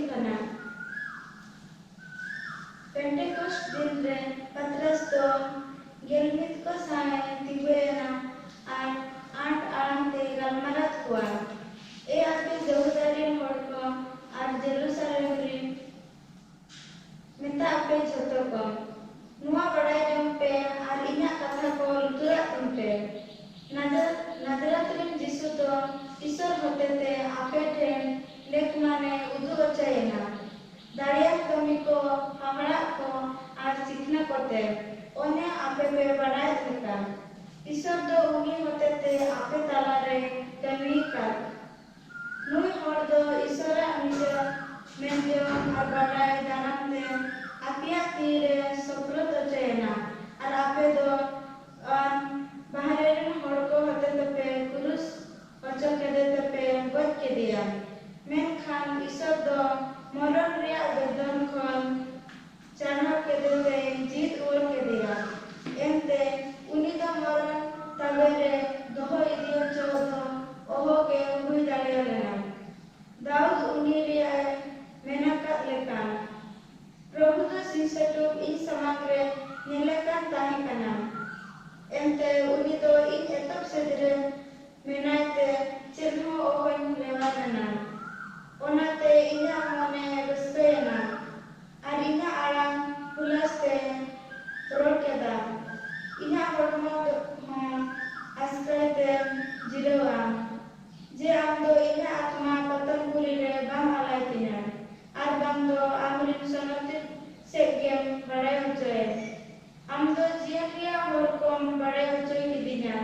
kana. Pentecost din re Patras do gelmit ko sae tibena ar art arante galmarat kuwa. E ape Jerusalem hor ko ar Jerusalem rin meta ape jhoto ko. Nuwa badai jom pe ar inya katha ko lutura tumpe. Nazarat rin Jisu do Isor hotete ape ten lek mane udu ochayena. Dariya kami ko hamra ko ar sikna kote one ape pe badai theka. Isor do uni hotete ape talare kami kar. Nui hor do Isora nijo menjo ar badai danam te apia tire soprot ochayena. Ar ape do baharen hor ko hotete pe kurus ocho kedete pe goj kedia. Menkhan Isor do moron ria bedon khon chana kedete jit or kedia. Ente uni do moron tabere doho idio chodo oho ke hui dareyalena. Daud uni ria menakat lekan. Prabhu do sinsetup in samagre nilekan tahi kana. Ente uni do in etap sedire menaite chelho ohoin lewadana. Onate inya mone bestena. Ar inya aram pulaste rol keda. Inya hormo askaite jirawa. Je amdo inya atma patan purire bam alaitina. Ar bamdo amrin sonotit segem badai hocoy. Amdo jiaria horkom badai hocoy kidinya.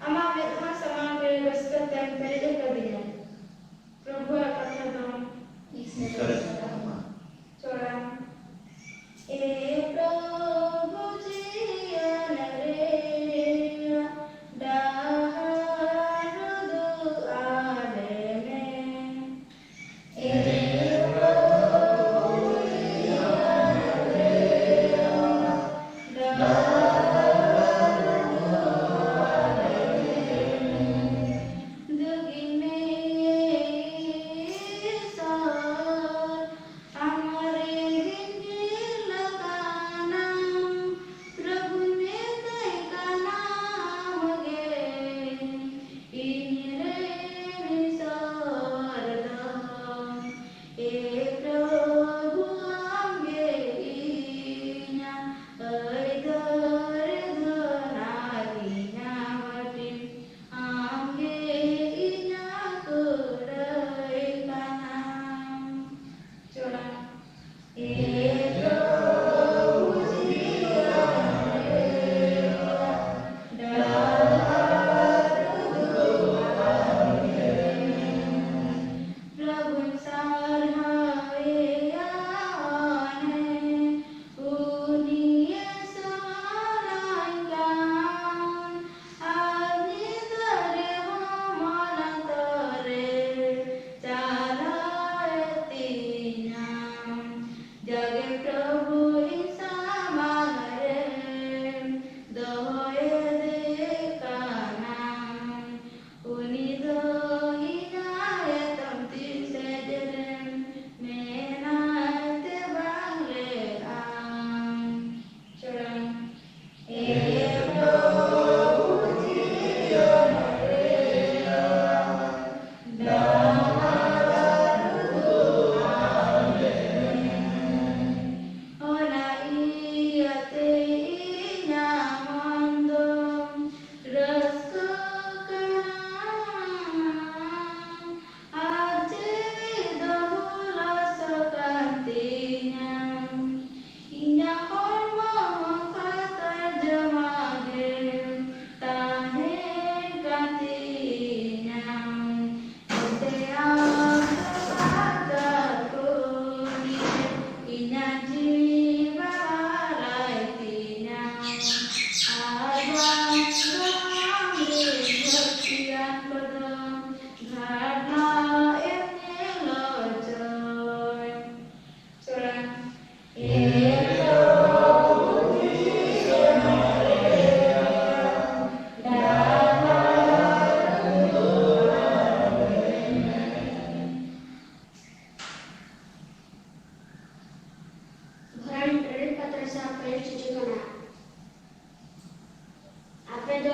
Ama medha samagre beskatan peride kadinya. Prabhu kata dom isme chola e Prabhu ji anare daharu duale me e Prabhu ji anare daharu duale dugine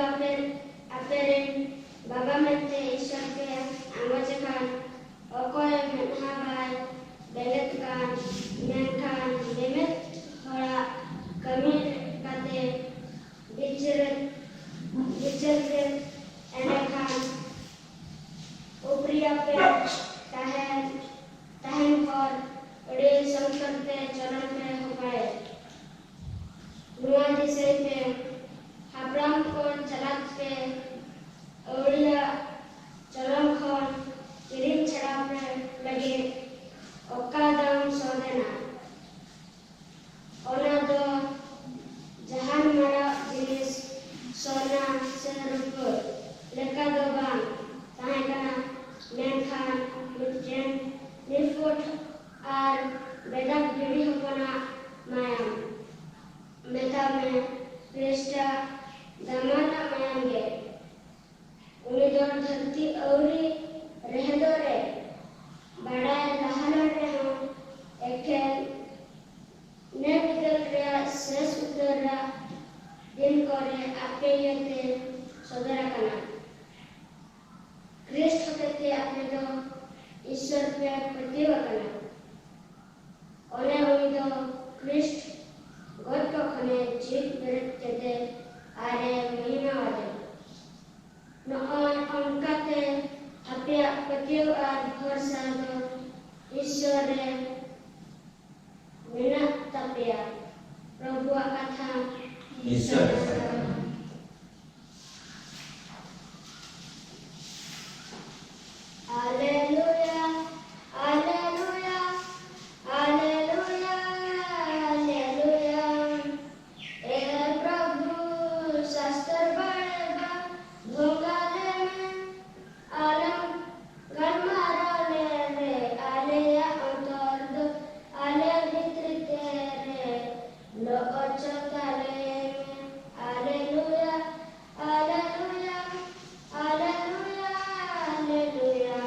aperin baba mete ईश्वर के आंगोज Khan ओकोय मेनहाबाई बेलेत Khan main Khan बेमेत थोड़ा कमी काते बिचर एने खान उपरिया पे तहन पर बड़े संकट पे चरण पे हो पाए नुआ दिसे पे हाब्राम को चलात पे ओड़िया चरण खन किरिम छड़ा पे लगे ओकादम सोदेना ओना दो जहान मरा जिनिस सोना से रूप लेका दो बांग ताहे कना मेन खान मिटजेन निफुट आर बेदा गिड़ी होपना मायाम मेता में क्रिस्टा दमाना मायाम गे उन्हें दो धरती औरी रह दो रे बड़ा लहला रे हम एक ने बिदल रे शेष उतर दिन करे आपे यते सदरा कना क्रिस्ट होते आपने तो ईश्वर पे प्रतिभा कना ओने उनी तो क्रिस्ट गॉड को खने जीव बेरत केते आरे महिमा वाले न अंकाते आपे प्रतिभा और भरोसा तो ईश्वर रे बिना तपिया प्रभु कथा ईश्वर Alleluia, alleluia, alleluia, alleluia. ए प्रभु शास्त्र बड़ेगा भोगाले में आलम गरमाराले रे आलेया अंतर दो आले भितर तेरे लो अचकाले में alleluia, alleluia, alleluia, alleluia.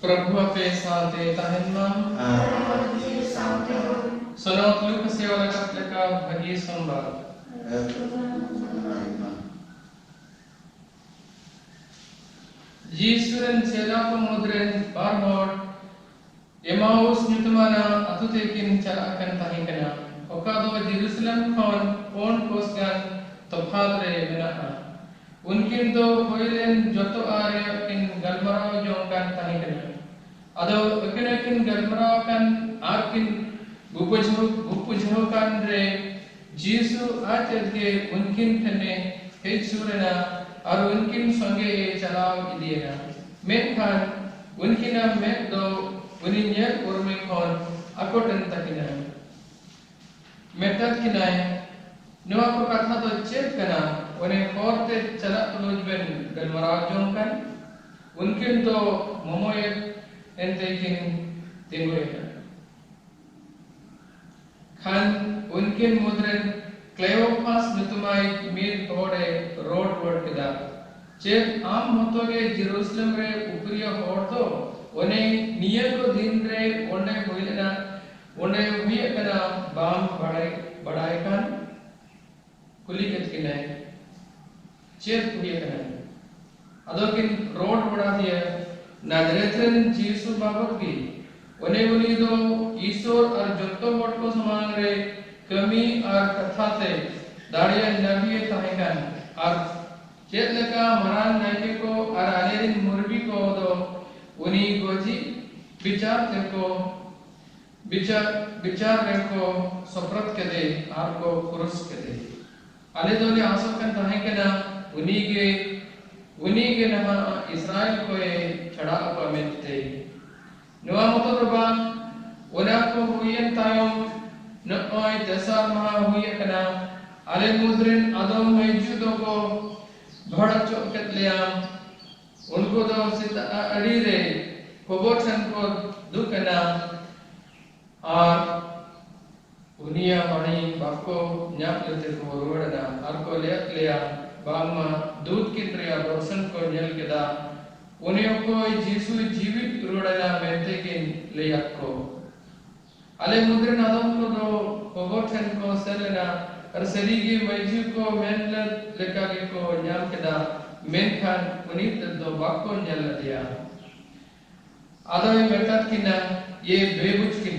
प्रभु आपे साथे तहन्मा Sonot Lucas e ora kapleka bagi sombal Jisuren sela pemudren barhor Emmaus nyutumana atutekin cara akan tahikana okado Jerusalem khon pon kosgan tofat re menaa unkin do hoilen joto are kin galmarao jongkan tahikana ado ekin galmarao kan arkin उपजो kan re Jesu Acharya उनकिन ठने हेचुरना और उनकिन संगे चलाव इदियना मेखान उनकिना में दो उनिन्य उर्मे खन अकोटन तकिना मेटत किनाय नवा को कथा तो चेत कना उन्हें कोरते चला तुलुजबेन गलमराव जोंकन उनकिन तो मोमोय एंते किन तिंगोयना खान उनके मुद्रन क्लेओपास नितुमाई मीर तोड़े रोड वर्ड किदा चेत आम होतोगे जेरूसलम रे उपरिया होड़तो उन्हें नियर को दिन रे उन्हें हुईलेना उन्हें हुई कना बाम बढ़ाई कान कुली कच किनाय चेत हुई कना अदोकिन रोड बढ़ा दिया नाजरेथन जीसु बाबक की उन्हें दो ईश्वर और जोतो वोट को समान रे कमी और कथा से दाड़िया नबी ताहिकान और चेत लगा मरान नायके को और आलेरिन मुर्बी को दो उन्हीं गोजी विचार को सप्रत के दे और को पुरुष के दे आले दो ने आसोकन ताहिकाना उन्हीं के नहा इस्राएल को छड़ा को मिलते Nua motor bang, udah ko huyen tayong noy dasar maha huye kana, ale mudrin adom meju do ko bhada choket liam, unko do sita adire kobotan ko dukana, और उनिया मणि बाको न्याप लेते को रोड़ना और को लिया बांग मा दूध की त्रिया रोशन को जल के दा उन्हें कोई जीसु जीवित रोड़ना मेंटे के लिया को अले मुद्रे नादों को दो कोगोठन को सेलेना और सरीगी मईजू को मेंल लेका के को न्याम के दा मेंखान उन्हीं तो बाको न्याल दिया आदमी मेहतात की ना ये बेबुज की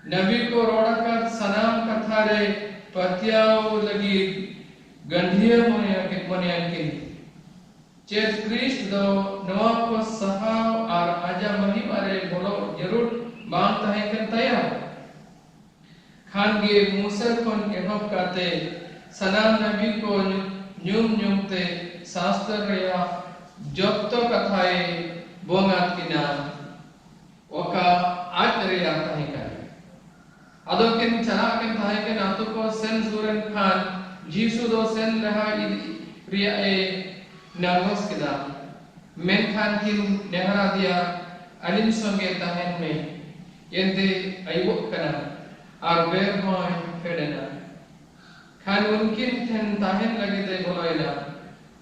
नबी को रोड़ा का सनाम कथारे पत्याओ लगी गंधिया मोनिया की चेत क्रिस्ट दो नवा को सहाव और आजा महिम अरे बोलो जरूर मांगता है कि तैयार खानगे मूसर कोन एहब काते सनाम नबी को न्यूम ते शास्त्र या जब्तो कथाए बोंगात की नाम ओका आचरे आता है का अदो किन चला किन थाहे के नातु को सेन सूरन खान जीसु दो सेन रहा रिया ए नर्वस के दा मेन खान किन नेहरा दिया अलिन संगे ताहन में यंते आयुव कना और बेर होय फेडना खान उनकिन थन ताहन लगे दे बोलाइना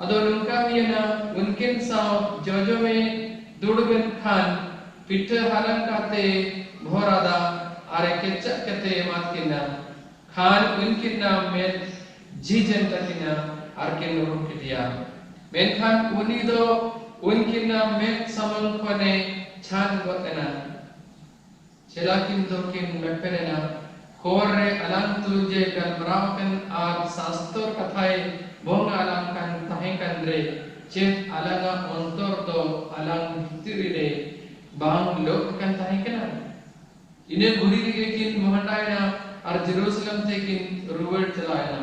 अदो उनका भी ना उनकिन साव जोजो में दुड़बन खान पिठ हालन काते भोरादा आरे के चक्कते मात किना खान उनके नाम में जीजन तकिना आर के नोर के दिया मेन खान उनी दो उनके नाम में समन कोने छान गोतना चला किन दो किन मेपेना होरे अलांग तुजे गलमरावकन आर शास्त्र कथाए बोंग अलांग कन तहे कंद्रे चेत अलांगा अंतर दो अलांग भितरी रे बांग लोक कन तहे कना इन्हें बुरी लगे किन मोहंडायना और जेरूसलम से किन रुवेट चलायना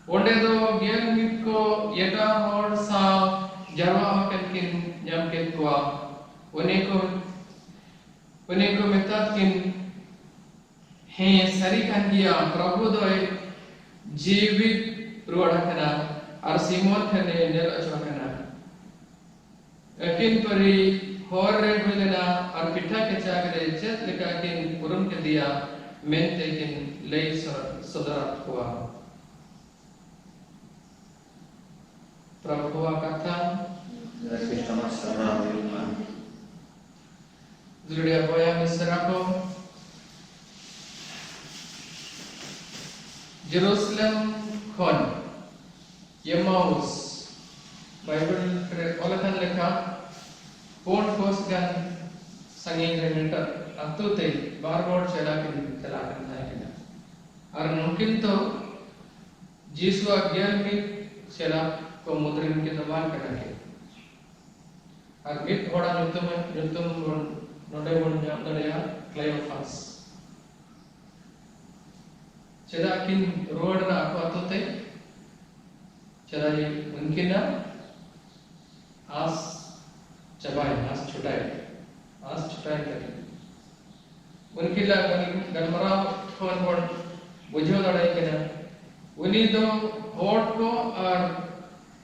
ओंडे दो गेल मित को येटा और सा जरवा हकन किन न्याम के कुआ उन्हें को मेहतात किन है सरी कन किया प्रभु दोय जीवित रुवाड़ा कना और सीमोन खने नेल अचवा कना किन परी होर रे बोलेना और पिठा के चागरे चेत लेका किन पुरम के दिया मेंते किन लई सदरात हुआ प्रभु कथा जुड़िया बोया मिस्रा को जेरूसलम खन यमाउस बाइबल रे ओलखन लेखा पोन कोस गन संगीन रे मिनट अतु ते बार चला कर था के और मुमकिन तो जीसु अज्ञान में चला को मुद्रिन के दबान कर के और मित घोड़ा नुतुम नोडे बन दड़या क्लेओफास चला किन रोड ना को अतु ते चला ये उनके ना आस चबाए आस छुटाए कर उनके ला गलमरा खोन बोल बुझो लड़ाई के ना उन्हीं दो होट को और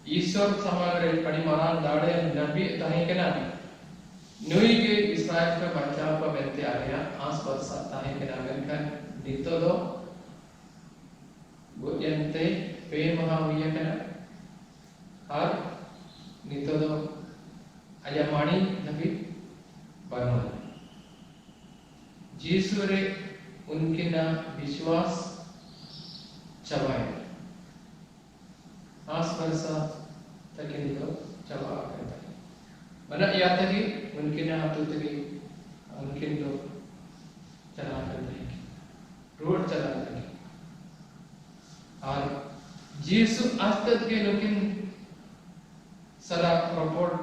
ईश्वर समागरे परिमाण दाड़े नबी ताहे के ना नुई के इस्राएल का बचाव का बेंते आ गया आस पास ताहे के ना मेनखान नितो दो गुयंते पे महाविया के ना और नितो दो अयमानी नबी बनवा जीसु रे उनके ना विश्वास चबाए आस परसा तकिन दो चबा करता है मना याद है कि उनके ना हाथों तक उनके दो चला करता है रोड चला करता है और जीसु आज तक के लोकिन सला प्रपोर्ट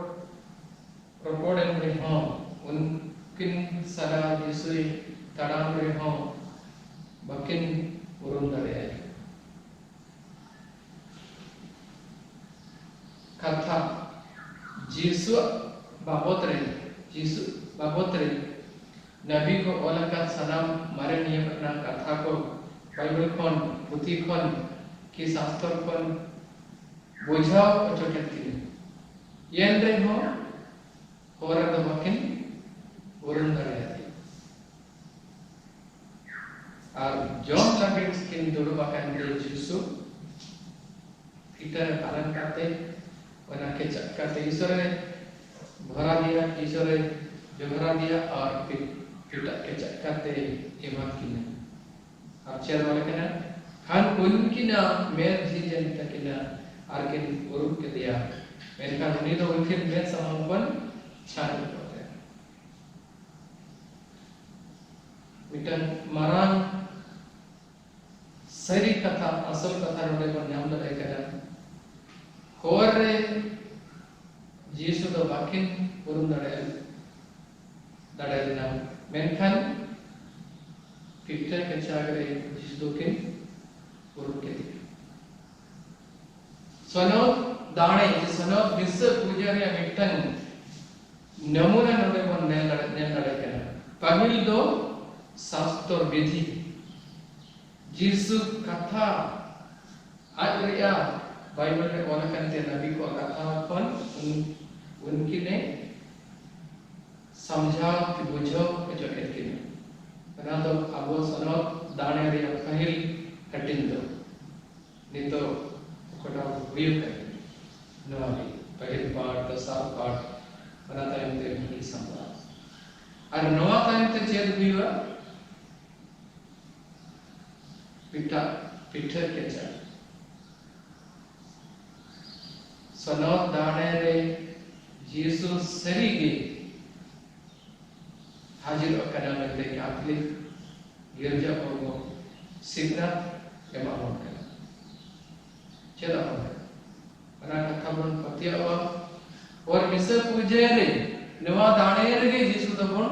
एंड रे हो उनकिन सला जीसु तड़ाम रे हो बकिन उरुम दरे है कथा जीसु बाबत रे नबी को ओलका सलाम मारे नियम अपना कथा को बाइबल खोन पुथी खोन की शास्त्र खोन बुझाओ अचोटन की येन रे हो होरा द बकिन उरुम दरे है और जॉन लगे किन दोनों बाकन के जीसु इतर पालन करते वना के चक्का ते ईश्वर ने दोहरा दिया ईश्वर दोहरा दिया और पिटा के चक्करते एमत किना अब चेर वाले किना खान उनकी ना मेर जी जनता किना आर्किन उरुप के दिया मेरे का उन्हीं तो उनके मेर समापन छान होते हैं मिटन मारान सरी कथा असल कथा रोडे पर नाम लगे करा होरे यीशु तो बाकिन उरुम दड़े नाम मेनखान पिक्चर के चागरे यीशु के उरुम के दिया सोनो दाणे सोनो विश्व पूजा रे मिटन नमूना नोडे पर ने लड़े करा पहल दो शास्त्र विधि यीशु कथा आज्ञा बाइबल में कौन करते नबी को कथा कौन उनकी ने समझा कि बुझो जो कहते हैं ना तो अब सनो दाने रे पहल कटिंग दो नहीं तो कोटा व्यू करते नवाबी पहल पार्ट तो सात पार्ट बना टाइम ते नहीं समझा और नवा टाइम ते चेत हुआ पिटा पिठर के चार सनो दाने रे यीशु सरी के हाजिर करना में ते कैथोलिक गिरजा को सिग्ना एमा होता है चेता होता है बना कथा बन पतिया और विश्व पूजे रे नवा दाने रे यीशु तो बन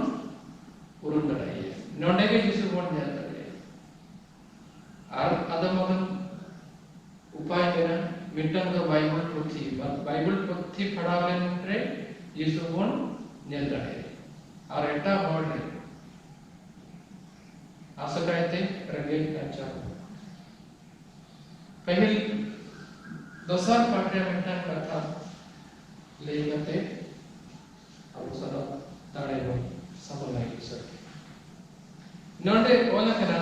उरुन लड़ाई है नोंडे के यीशु बन जाता है और अदम उपाय मेरा मिटन का बाइबल पोथी पढ़ावे रे यीशु बन नेल लड़े और एटा होड़ रे आशा कहते रंगे अच्छा पहले दोसर पाठ्य मिटन कथा ले गते अब सदा ताड़े हो समलाई सर नोंडे ओला कना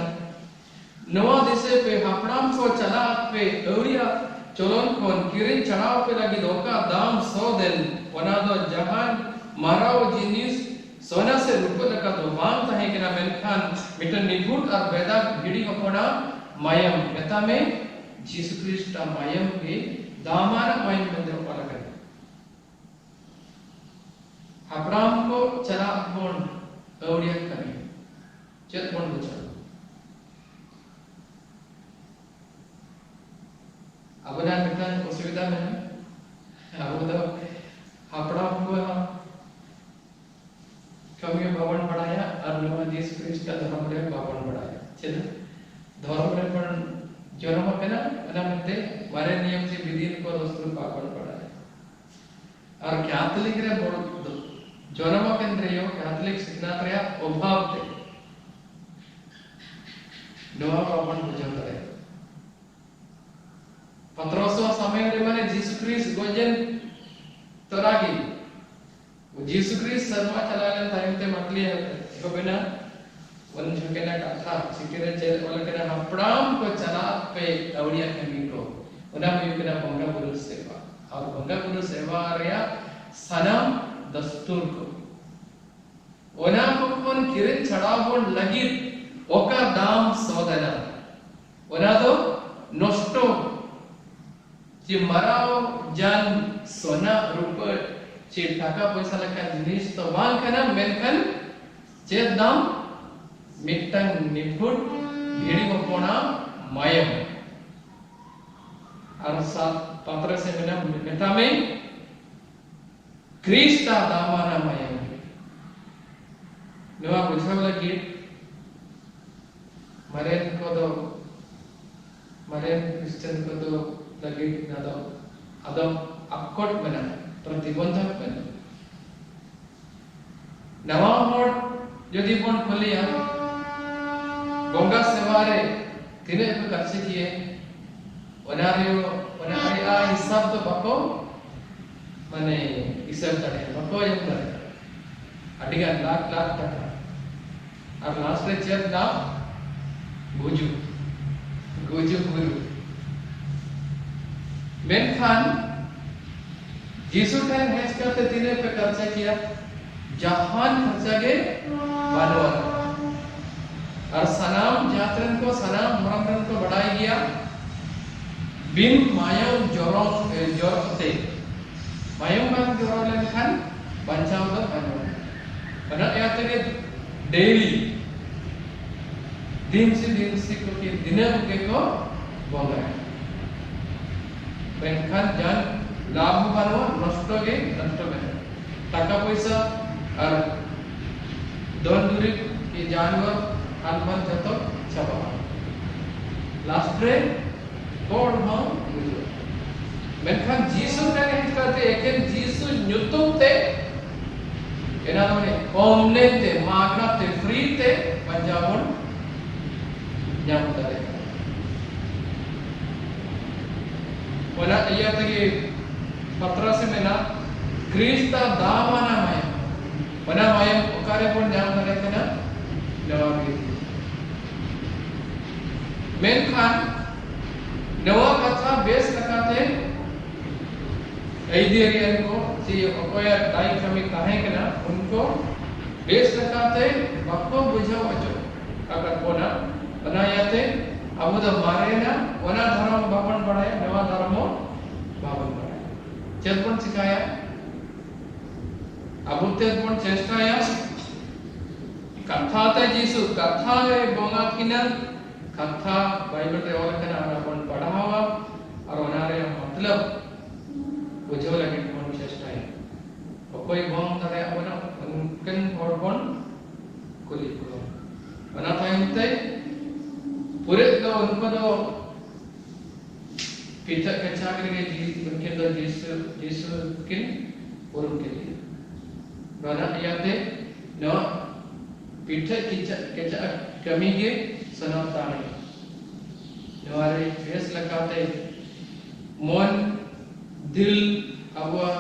नवा दिसे पे हापड़ाम को चला पे अवरिया चलोन कोन किरिन चढ़ाव पे लगी धोखा दाम 100 दिन वना दो जहान माराओ जिनिस सोना से रुपये लगा तो मांगता है कि ना मेनखान मिटन निभुट और बेदा भिड़ी होना मायम नेता में यीशु क्रिस्ट मायम के दामाना मायम मंदिर पर लगा हापड़ाम को चला कोन अवरिया करें चेत कोन बुझा अब ना मिटन असुविधा में अब तो हापड़ा को कमी भवन बढ़ाया और नवा यीशु क्रिस्ट का धर्म रे भवन बढ़ाया चल धर्म रे पण जन्म पे ना अनमते मारे नियम से विधि को दोस्तों भवन बढ़ाया और कैथोलिक रे जन्म केंद्र यो कैथोलिक सिद्धांत रे अभाव थे नवा भवन बुझा करे पत्रोसो समय रे माने यीशु क्रिस्ट गोजन तोरागी वो यीशु क्रिस्ट सर्वा चलाने टाइम ते मतली है तो बिना वन झुकेना कथा सिकेरे चेल वाला केना हपड़ाम को चला पे अवड़िया कमी को उना में केना बंगा गुरु सेवा और बंगा गुरु सेवा रिया सनम दस्तूर को उना को कोन किरे चढ़ावोन लगी ओका दाम 100 देना उना तो नष्टो जी मराओ जान सोना रुपये चे टाका पैसा लगा जिनिस तो वांग करना मेनकन चेत दाम मिटन निपुट भेड़ी को पोना मायम और सात पात्र से मिला मिटा में क्रिस्टा दामाना मायम नवा बुझा लगी मरे क्रिश्चियन को तो लगे ना तो अदम अक्कोट बना प्रतिबंधक बना नवा होड़ यदि बन खोलिया गंगा सेवारे तिने को करसे किए ओनारियो ओनारिया हिसाब तो बको माने हिसाब तड़े बको यम करे अडिगान लाख टका और लास्ट रे चेत ना गुजु गुरु मेनखान यीशु ठेन हेज करते तिने पे खर्चा किया जहान खर्चा के बानवन और सनाम जात्रन को सनाम मरमरन को बढ़ाई गया बिन मायम जोरते मायम बान जोरले खान बंचाव तो बानवन karena ya tadi daily दिन से को कि दिने के को बोला है पेंखान जान लाभ बानो नष्ट के टाका पैसा और दोन दूरी की जानवर हालमान जतो छापा लास्ट रे कोड हम मेनखान जीसु का नहीं करते एकेन जीसु न्यूतुम ते एना ने ऑनलाइन ते मागना ते फ्री ते पंजाबन nyam tare wala iya tagi patra se mena krista damana maya wana maya ukare pon nyam tare kana nawa men khan nawa katha base lakate aiderian ko si okoya dai kami kahe kana unko base lakate bakko bujhao acho agar kona बनायाते अब तो मारे ना वना धर्म बापन बढ़ाया नवा धर्मो बापन बढ़ाया चेतपन सिखाया अब तेतपन चेष्टाया कथा ते जीसु कथा रे बोंगा किना कथा बाइबल रे और कना अपन पढ़ावा और वनारे मतलब बुझो लगे मन चेष्टाया कोई बोंग करे वना उनकन और बन कुली को वना थाइते पूरे तो उनको तो पिता कच्चा करके उनके तो जीसु किन और उनके लिए बना याते न पिता कच्चा कमी के सनाता नहीं हमारे फेस लगाते मन दिल अबवा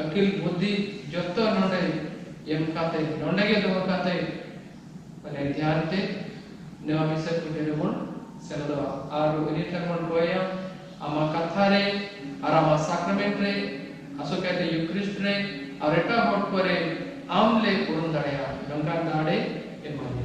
अकिल बुद्धि जत्तो नोंडे यम खाते नोंडे के दो खाते पहले ध्यान ते नवा मिसर को देबon सेलदवा आरो ini termon boya ama kathare arama sacrament re asokate eucharist re areta hot kore amle purun darea nonkan dade emane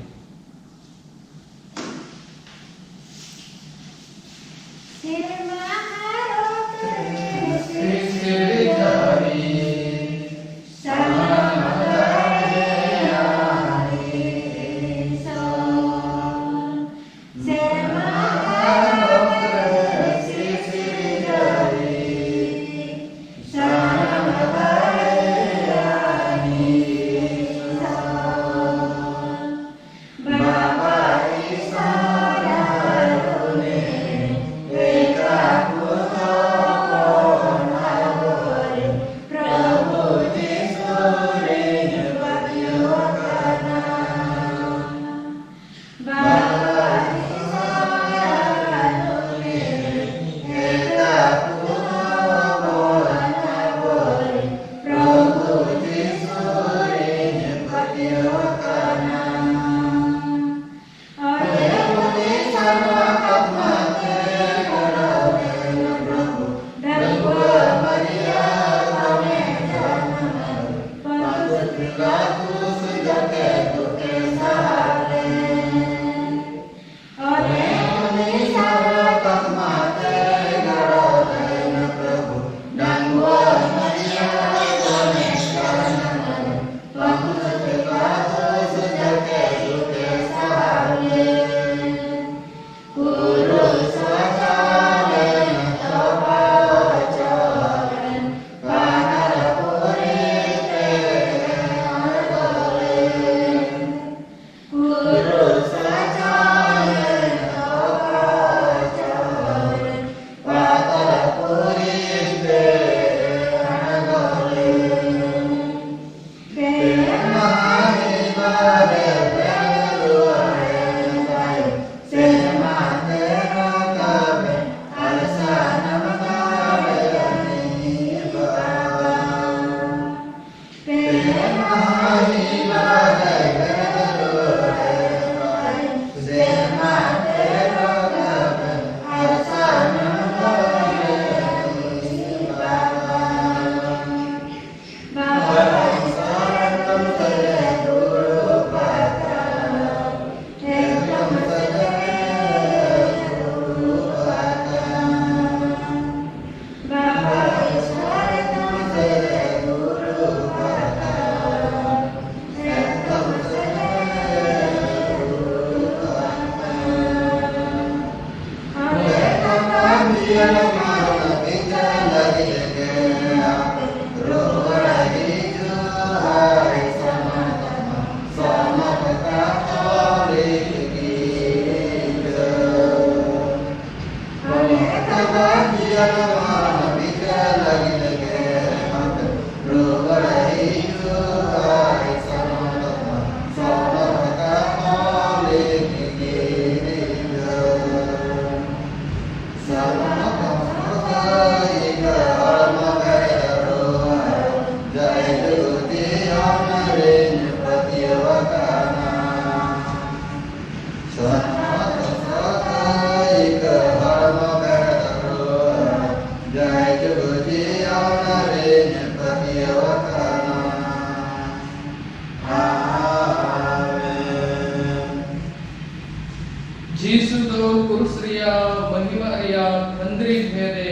भेदे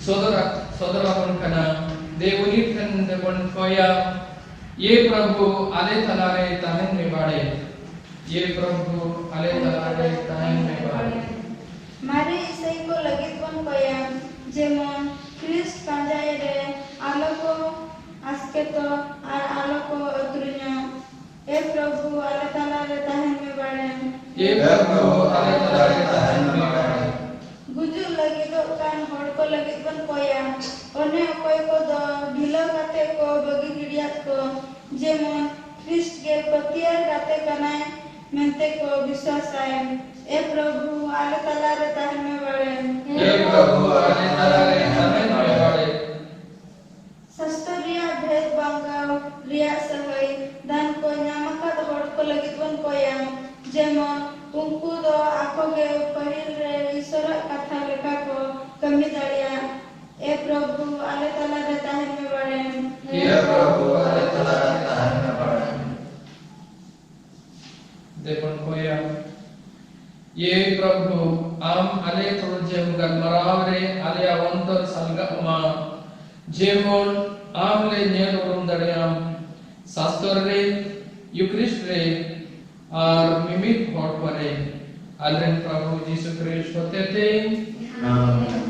सौदरा बन कना देवनी थन बन कोया ये प्रभु आले तलारे ताहन में बाड़े ये प्रभु आले तलारे ताहन में बाड़े मारे इसई को लगित बन कोया जेमन ख्रिस्ट पांजाए रे आलोको आस्केतो और आलोको अतुरिन्यो ए प्रभु आले तलारे ताहन में बाड़े ये प्रभु आले तलारे ताहन में बाड़े गुजु लगित कान होड़ को लगित बन कोया ओने कोय को दो ढिलो काते को बगी गिडियात को जेमन ख्रिस्ट के पतियार काते कनाय मेंते को विश्वास आए ए प्रभु आले तलारे ताहन में बाड़े ये प्रभु आले तलारे ताहन में बाड़े सस्तरिया भेद बांगाव रिया सहाय दान को न्यामका होड़ को लगित बन कोया जेमन उनको दो आखो के पहिल रे ईश्वर कथा लेखा को कमी दाड़िया ए प्रभु आले तलारे ताहन में बाड़े ये प्रभु आले तलारे ताहन में बाड़े देखो कोया ये प्रभु आम आले तुरजेम गलमरावरे आले अवंतर सलगा उमा जेमोन आम ले नेल उरुम दड़ियाम शास्त्र रे यूक्रिस्ट रे और मिमिक होट परे आलेन प्रभु यीशु क्रिस्ट होते थे आमीन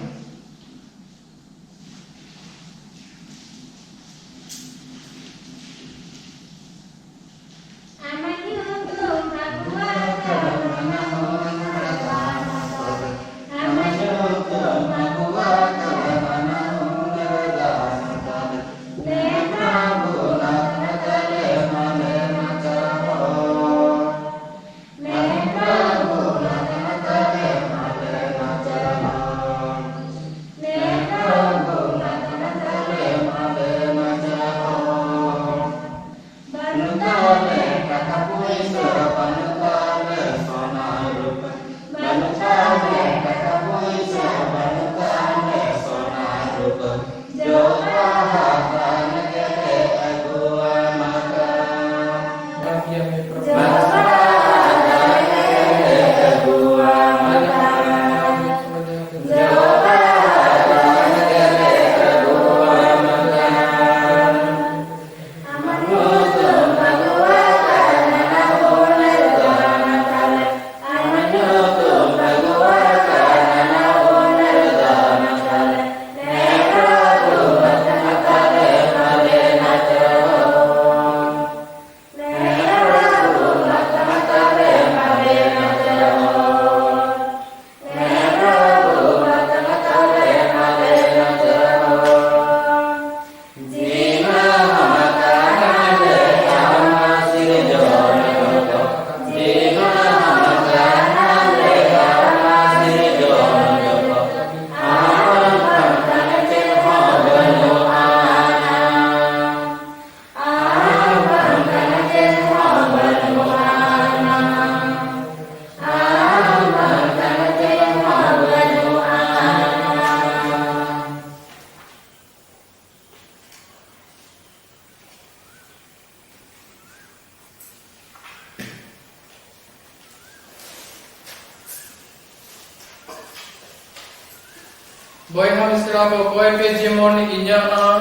Boy ham sirabo boy pe jemon inya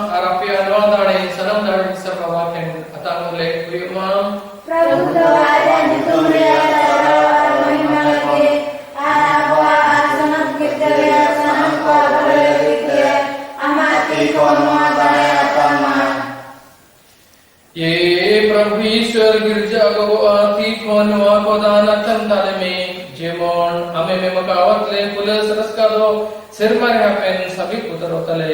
arapia no dare sanam dare sarwa ken atang le kuima Prabhu doa di tumria महिमा लगे आवा आसनम कितया सनम को बले विद्या अमाति कोनो दया अपमा ये प्रभु ईश्वर गिरजा गो आती कोनो को दान चंदन में जेमोन हमें में मकावत ले पुलिस रसका दो सिर पर पेन सभी पुत्रों तले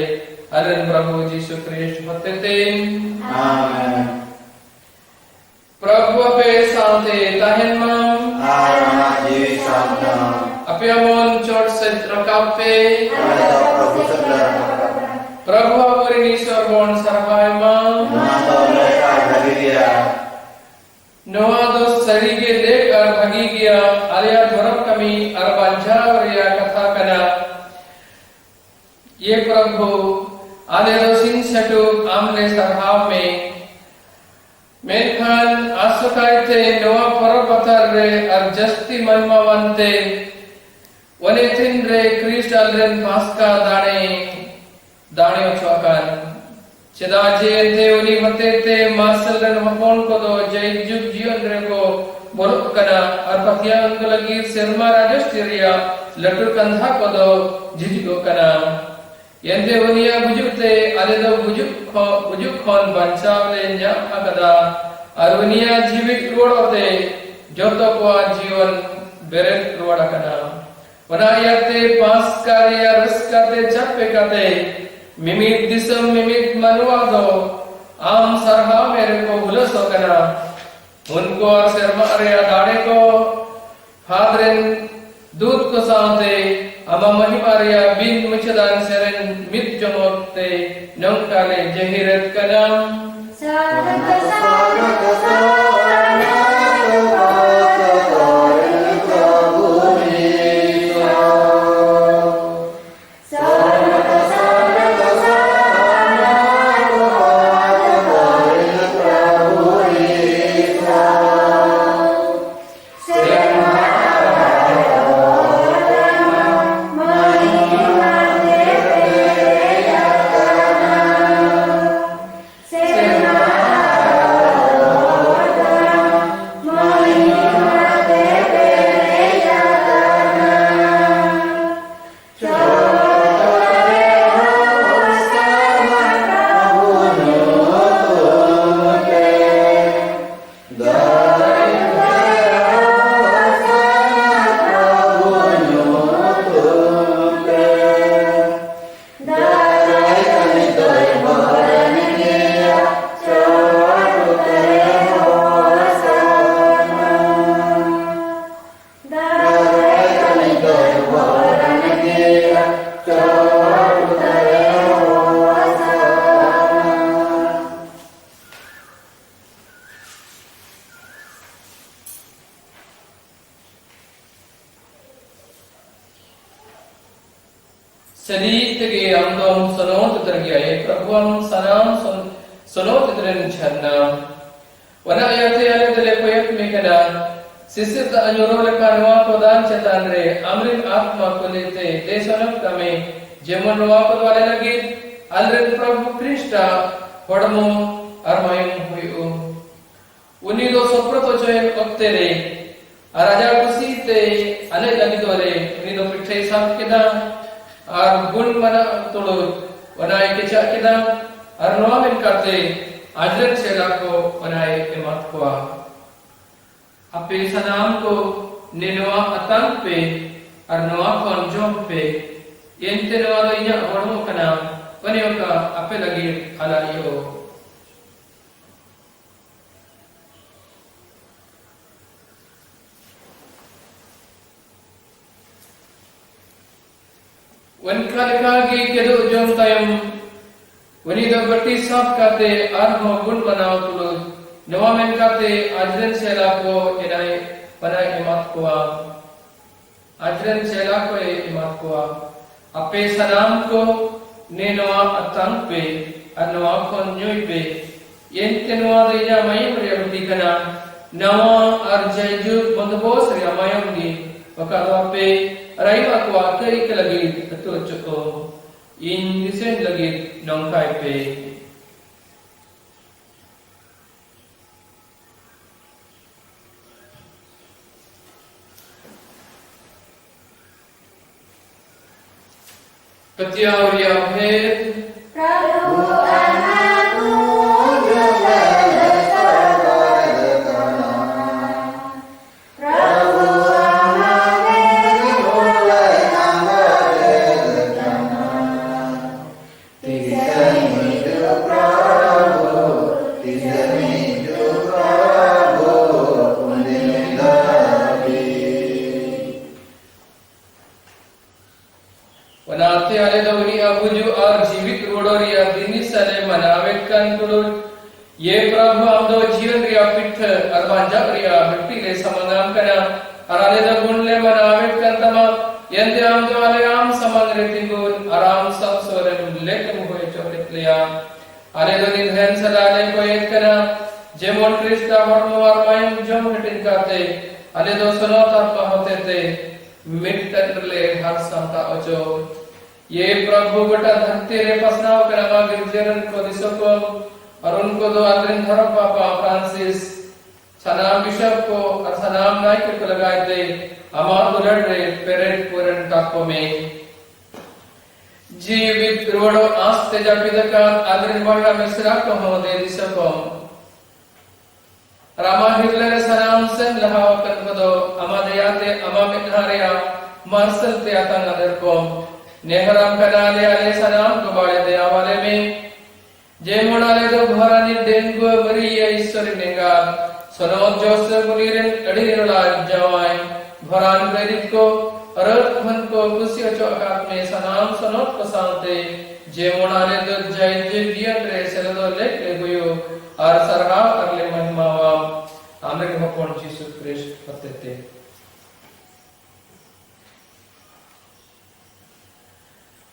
अरन प्रभु यीशु क्रिस्ट होते थे आमीन प्रभु पे शांति ताहन मां आरमा जीवी शांति अप्यामोन चोट सत्र कापे प्रभु ईश्वर बोन सरहाय मां नोआ दो सरी के लेकर भगी गया आलिया धर्म कमी अरबांझा और या कथा कना ये प्रभु आले रोसिन सटु आमले सरहाव में मेखान आसुकाइते नोआ परपतर रे और जस्ती महिमावंते Wanitin re Christ alren pasca dane ochokan. Chedaje ente uni matete masal dan hapon ko do jai juk jion re ko borok kana arpatiang ko lagi serma rajastiria latur kandha ko do jijigo kana. Yente unia bujukte ale do bujuk khon banchaw le nya agada arunia jivit ruote joto ko jion beret ruoda kana. Wanayate pas karya raskate chappe kate mimit disam mimit manuado am sarha mere ko bulas kana unko serma area dane ko hadren दूध को साथे ama mahimaria bin muchadan seren mit jomote nongkale jahirat kanam Sedih tegi amdom sonot tergiai Prabhuam sanam sonot teren chana wana ayate ale dele koyak mekana sisir ta anyuro lekanwa kodan chetanre amrin atma kolete desanam kame jemon rowa kodwale lagi alren Prabhu Krishna hodmo armayum huyu uni do soprato choy oktere araja kusite ale lagi dore uni do pithe sab keda ar gun mana tulu wanai kecha kita ar noamin kate ajret sela ko wanai emat ko ape sanam ko nenoa atang pe ar noa kon jom pe yente noa lo inya hormo kana wanioka ape lagi ala iyo वन कालिकागी केदो जोम तयम वनी the बट्टी साफ काते आर्हो गुण बनाओ तुलो नवामेन काते आजरन सेला को इनाय पनाय इमात कोआ आजरन सेला को इमात कोआ अपे सनाम को ने नवा अतंग पे अनवा को न्योय पे येंते नवा देया मयम रेवती कना नवा अर्जयजु बंदबोस रे मयम दी वकादो पे Raiva ko akai ke lagi betul cukup in disen lagi nongkai pe Petiauria bhed Prabhu anatu ये प्रभु आमदो जीवन रिया पिठ अर्बांजक रिया हट्टी ले समंगाम कना अराले द गुण ले मनावेट कंतमा यंदे आमदो आले आम समंग रेतिगुन आराम सब सोरन लेकम होय चोरित लिया आले दो निधन सलाले को एक कना जेमोन क्रिस्ता वर्मो आरमायम जम हटिन काते आले दो सनोत आत्मा होते थे मिटन ले हर संता ओचो ये प्रभु बटा धरती रे पसनाव करा गिरजरन को दिसो को और उनको दो आदरण धरो पापा फ्रांसिस सनाम बिशप को और सनाम नायक को लगाए दे अमार दुलड़ रे पेरेंट पूरन टाको में जीवित रोडो आस्ते जापिदकान आदरण बड़ा मिश्रा को हो दे दिसो को रामा हिटलर सनाम sen lahawakan kodo amadayate amamithariya marsal te atan adar ko neharam kanale ale sanam ko bale de awale me jemonale do bharani dengo mariya ishwari nenga sonod joseph muniren adirila jawai bharan berit ko arat man ko kusi achokat me sanam sonod ko sante jemonale do jay dia re selado lek leguyo और सरहा अगले महिमा आमरे के भगवान यीशु Christ पतेते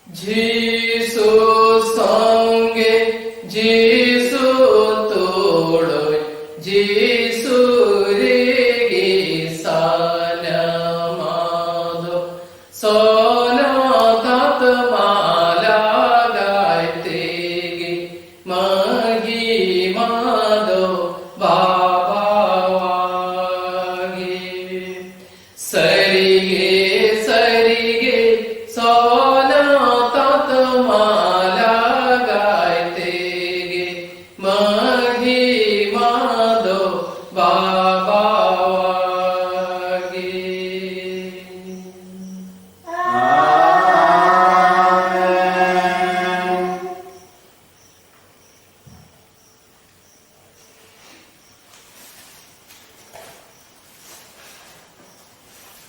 जीसु संगे जीसु तोड़ो जीसु रेगी साना माधो सोना तात माला गायतेगी मागी माधो बाबा वागे सरिगे सरिगे सोना तात माला गायतेगे मागी माधो बाबा वागे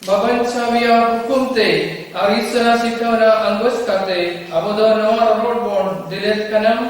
Baban Chavia hukumte arisana sikana angos kate abodo noar roadborn dilet kanam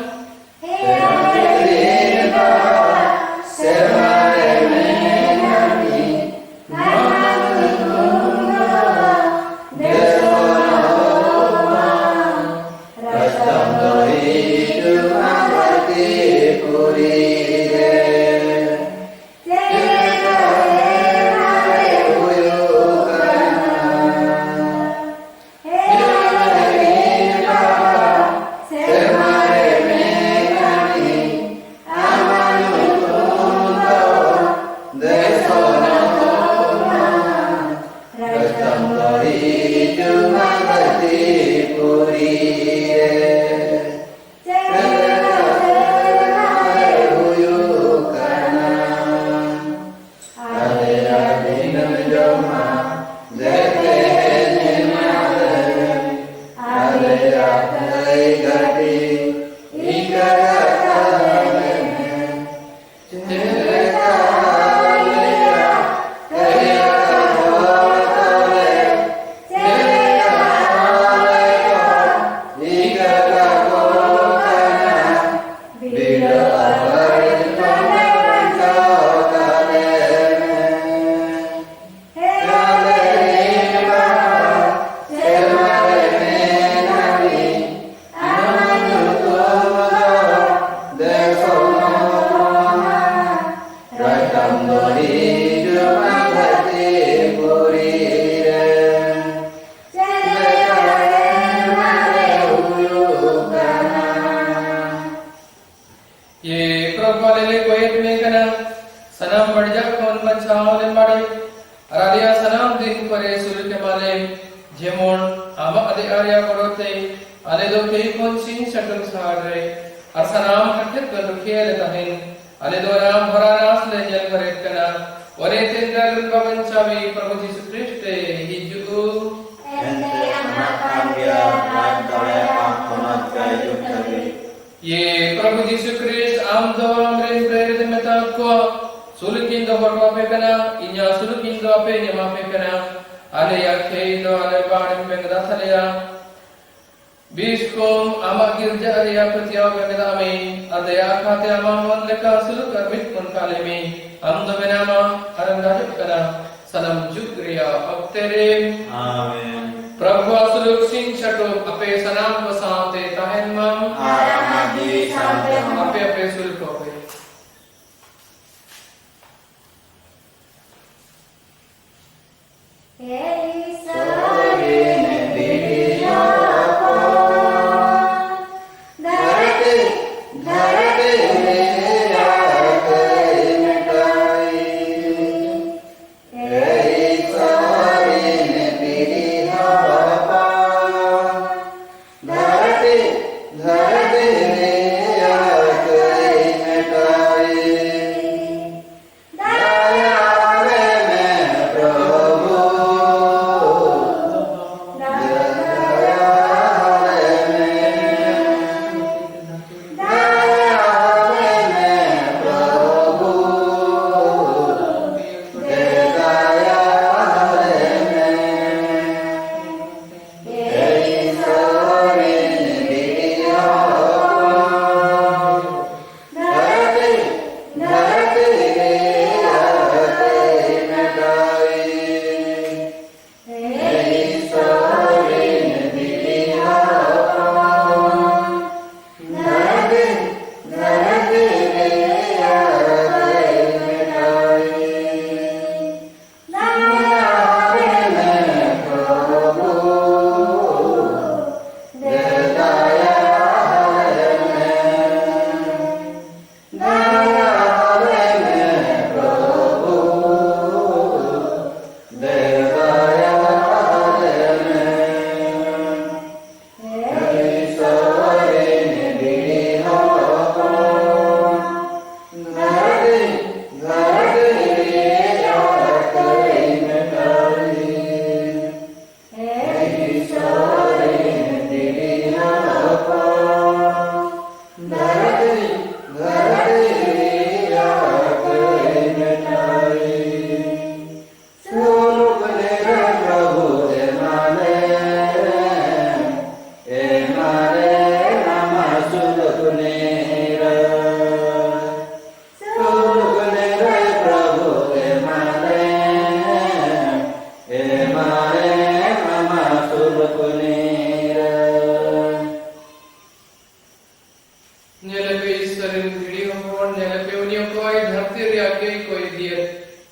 Hey,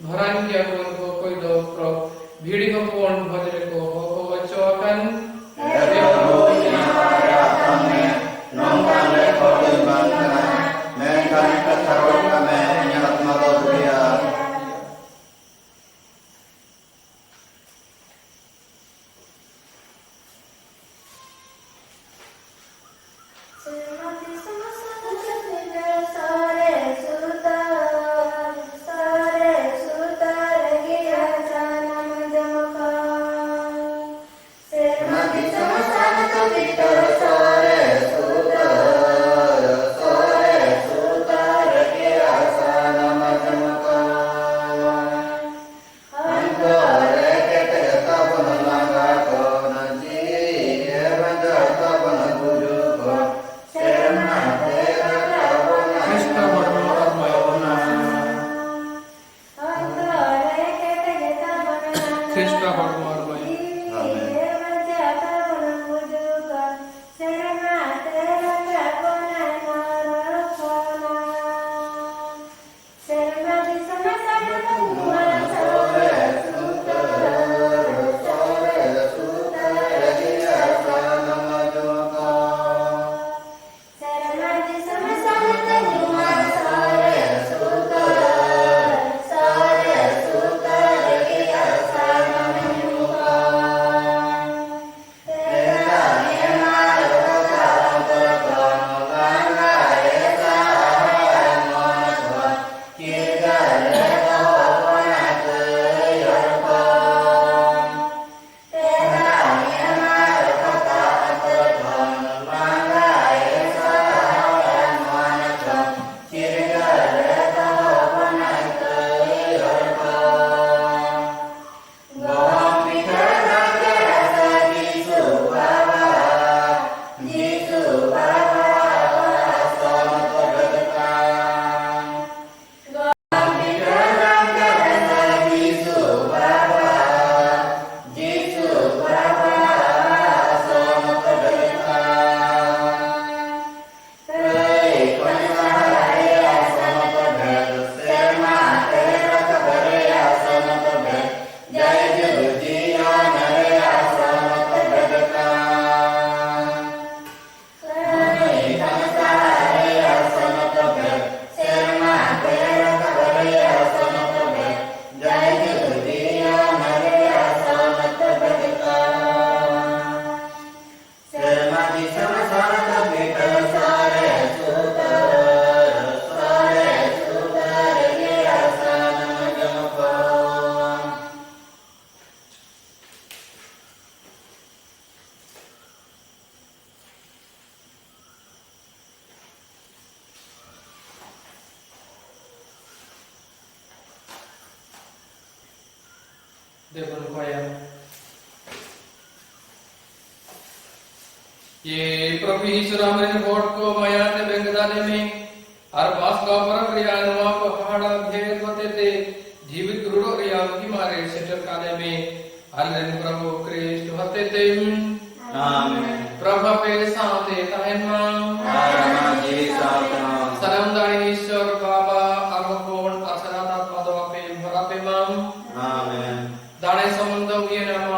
भरान किया को कोई दो प्रो भीड़ी को कौन भजरे को हो चौकन देखो खोया ये प्रभु यीशु हमारे वोट को माया ने बेंगदाने में हर पास का पर रियान वहां को हाड़ा भेद होते थे जीवित गुरु रियान की मारे सेटल काले में हल्लेन प्रभु क्रिस्ट होते थे आमीन प्रभु पे साथे तहमा सलाम दानी ईश्वर बाबा अर्वकोण असनाता पदवा पे भरा पे माम आमीन दाने संबंध ये नाम